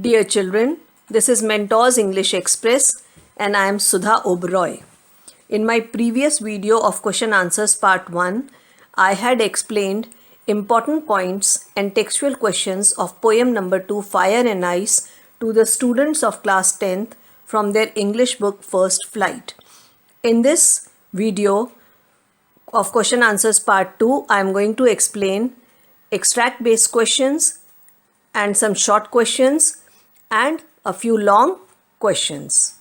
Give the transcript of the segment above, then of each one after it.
Dear children, this is Mentors English Express and I am Sudha Oberoi. In my previous video of question answers part 1, I had explained important points and textual questions of poem number 2 Fire and Ice to the students of class 10th from their English book First Flight. In this video of question answers part 2, I am going to explain extract based questions and some short questions and a few long questions.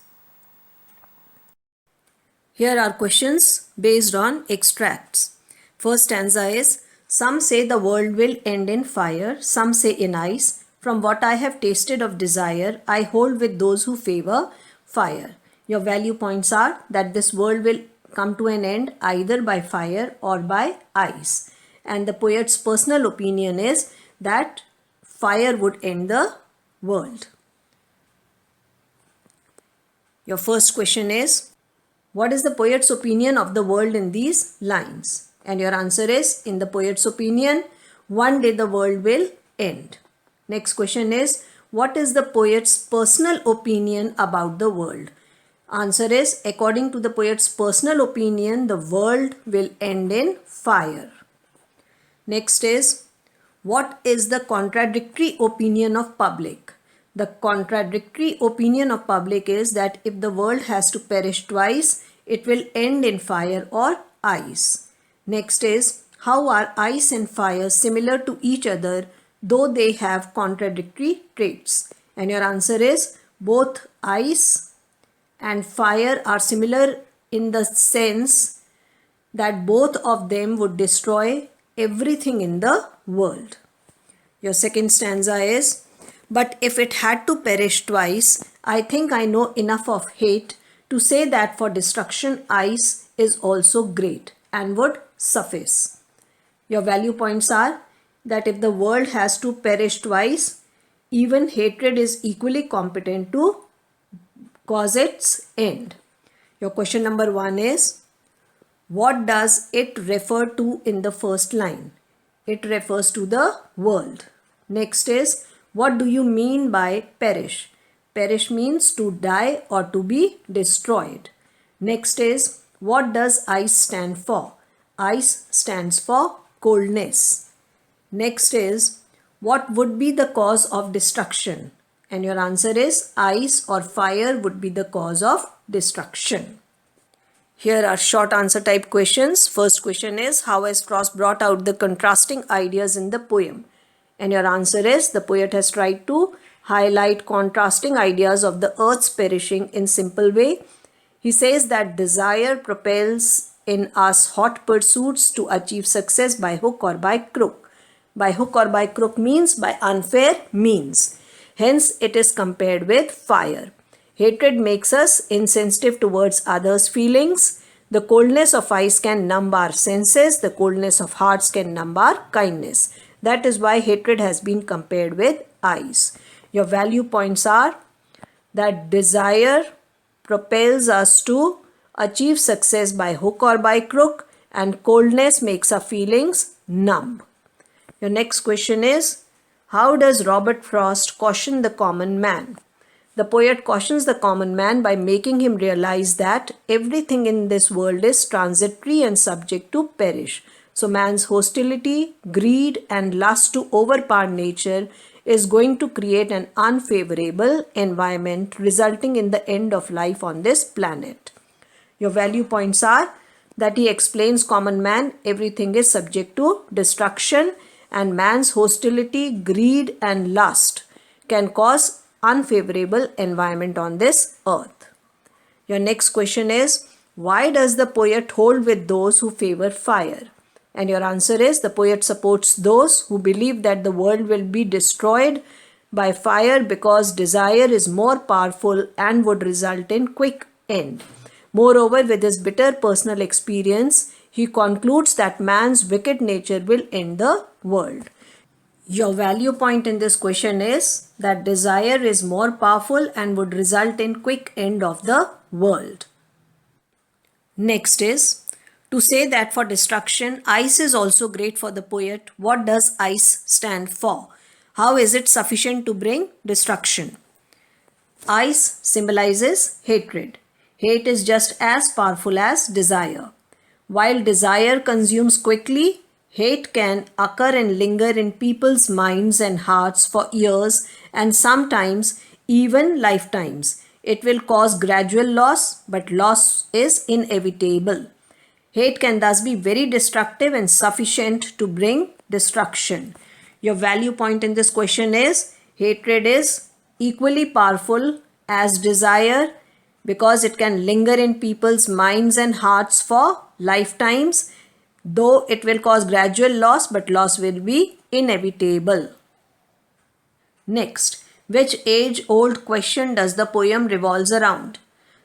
Here are questions based on extracts. First stanza is, some say the world will end in fire, some say in ice. From what I have tasted of desire, I hold with those who favor fire. Your value points are that this world will come to an end either by fire or by ice. And the poet's personal opinion is that fire would end the world. Your first question is, what is the poet's opinion of the world in these lines? And your answer is, in the poet's opinion, one day the world will end. Next question is, what is the poet's personal opinion about the world? Answer is, according to the poet's personal opinion, the world will end in fire. Next is, what is the contradictory opinion of public? The contradictory opinion of public is that if the world has to perish twice, it will end in fire or ice. Next is, how are ice and fire similar to each other though they have contradictory traits? And your answer is, both ice and fire are similar in the sense that both of them would destroy everything in the world. Your second stanza is, but if it had to perish twice, I think I know enough of hate to say that for destruction ice is also great and would suffice. Your value points are that if the world has to perish twice, even hatred is equally competent to cause its end. Your question number 1 is, what does it refer to in the first line? It refers to the world. Next is, what do you mean by perish? Perish means to die or to be destroyed. Next is, what does ice stand for? Ice stands for coldness. Next is, what would be the cause of destruction? And your answer is, ice or fire would be the cause of destruction. Here are short answer type questions. First question is, how has Frost brought out the contrasting ideas in the poem? And your answer is, the poet has tried to highlight contrasting ideas of the earth's perishing in simple way. He says that desire propels in us hot pursuits to achieve success by hook or by crook. By hook or by crook means by unfair means. Hence, it is compared with fire. Hatred makes us insensitive towards others' feelings. The coldness of ice can numb our senses. The coldness of hearts can numb our kindness. That is why hatred has been compared with ice. Your value points are that desire propels us to achieve success by hook or by crook, and coldness makes our feelings numb. Your next question is, how does Robert Frost caution the common man? The poet cautions the common man by making him realize that everything in this world is transitory and subject to perish. So man's hostility, greed and lust to overpower nature is going to create an unfavorable environment resulting in the end of life on this planet. Your value points are that he explains common man, everything is subject to destruction, and man's hostility, greed and lust can cause unfavorable environment on this earth. Your next question is, why does the poet hold with those who favor fire? And your answer is, the poet supports those who believe that the world will be destroyed by fire because desire is more powerful and would result in quick end. Moreover, with his bitter personal experience, he concludes that man's wicked nature will end the world. Your value point in this question is that desire is more powerful and would result in quick end of the world. Next is, to say that for destruction, ice is also great for the poet. What does ice stand for? How is it sufficient to bring destruction? Ice symbolizes hatred. Hate is just as powerful as desire. While desire consumes quickly, hate can occur and linger in people's minds and hearts for years and sometimes even lifetimes. It will cause gradual loss, but loss is inevitable. Hate can thus be very destructive and sufficient to bring destruction. Your value point in this question is hatred is equally powerful as desire because it can linger in people's minds and hearts for lifetimes, though it will cause gradual loss, but loss will be inevitable. Next, which age-old question does the poem revolves around?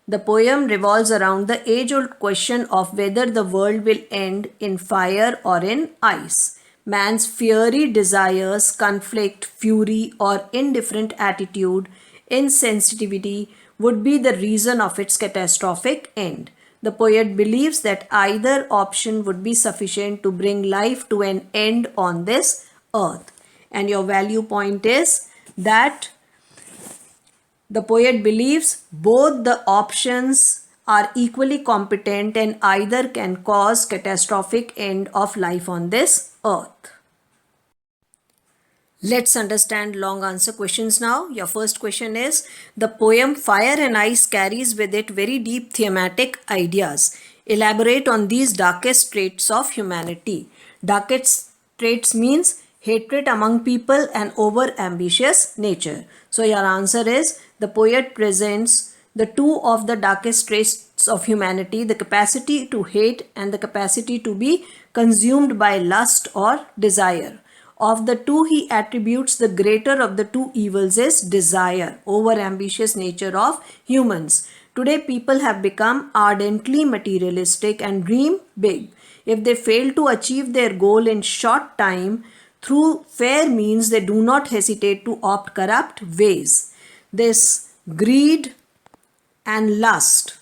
The poem revolves around the age-old question of whether the world will end in fire or in ice. Man's fiery desires, conflict, fury, or indifferent attitude, insensitivity would be the reason of its catastrophic end. The poet believes that either option would be sufficient to bring life to an end on this earth. And your value point is that the poet believes both the options are equally competent and either can cause catastrophic end of life on this earth. Let's understand long answer questions now. Your first question is, the poem Fire and Ice carries with it very deep thematic ideas. Elaborate on these darkest traits of humanity. Darkest traits means hatred among people and over-ambitious nature. So your answer is, the poet presents the two of the darkest traits of humanity, the capacity to hate and the capacity to be consumed by lust or desire. Of the two, he attributes the greater of the two evils is desire, over-ambitious nature of humans. Today, people have become ardently materialistic and dream big. If they fail to achieve their goal in short time, through fair means, they do not hesitate to opt corrupt ways. This greed and lust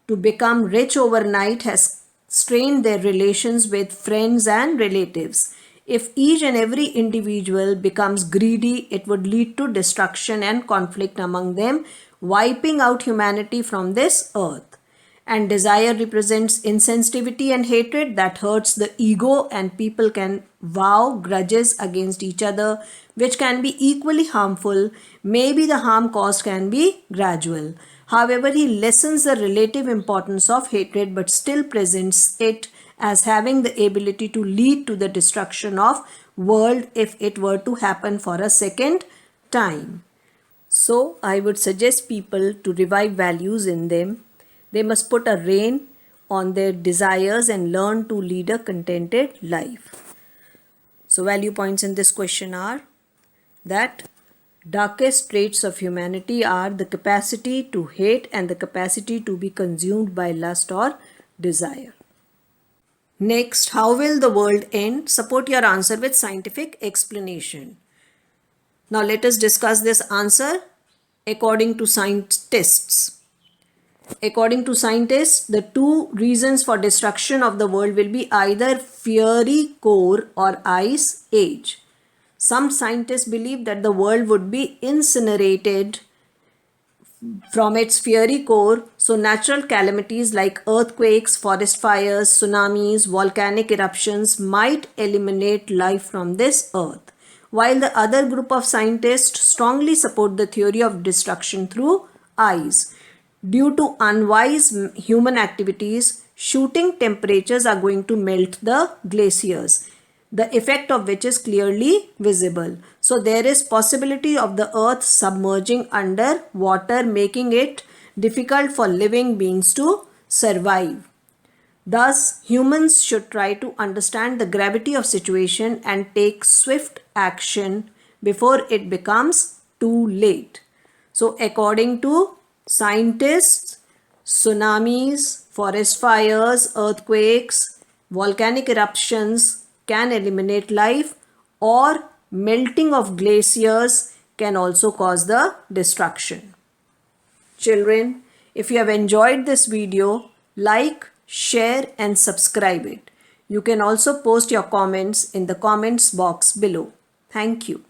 to become rich overnight has strained their relations with friends and relatives. If each and every individual becomes greedy, it would lead to destruction and conflict among them, wiping out humanity from this earth. And desire represents insensitivity and hatred that hurts the ego, and people can vow grudges against each other, which can be equally harmful. Maybe the harm caused can be gradual. However, he lessens the relative importance of hatred but still presents it as having the ability to lead to the destruction of world if it were to happen for a second time. So I would suggest people to revive values in them. They must put a rein on their desires and learn to lead a contented life. So value points in this question are that darkest traits of humanity are the capacity to hate and the capacity to be consumed by lust or desire. Next, how will the world end? Support your answer with scientific explanation. Now let us discuss this answer according to scientists. According to scientists, the two reasons for destruction of the world will be either fiery core or ice age. Some scientists believe that the world would be incinerated from its fiery core, so natural calamities like earthquakes, forest fires, tsunamis, volcanic eruptions might eliminate life from this earth. While the other group of scientists strongly support the theory of destruction through ice. Due to unwise human activities, shooting temperatures are going to melt the glaciers, the effect of which is clearly visible. So there is possibility of the earth submerging under water, making it difficult for living beings to survive. Thus, humans should try to understand the gravity of situation and take swift action before it becomes too late. So according to scientists, tsunamis, forest fires, earthquakes, volcanic eruptions can eliminate life, or melting of glaciers can also cause the destruction. Children, if you have enjoyed this video, like, share and subscribe it. You can also post your comments in the comments box below. Thank you.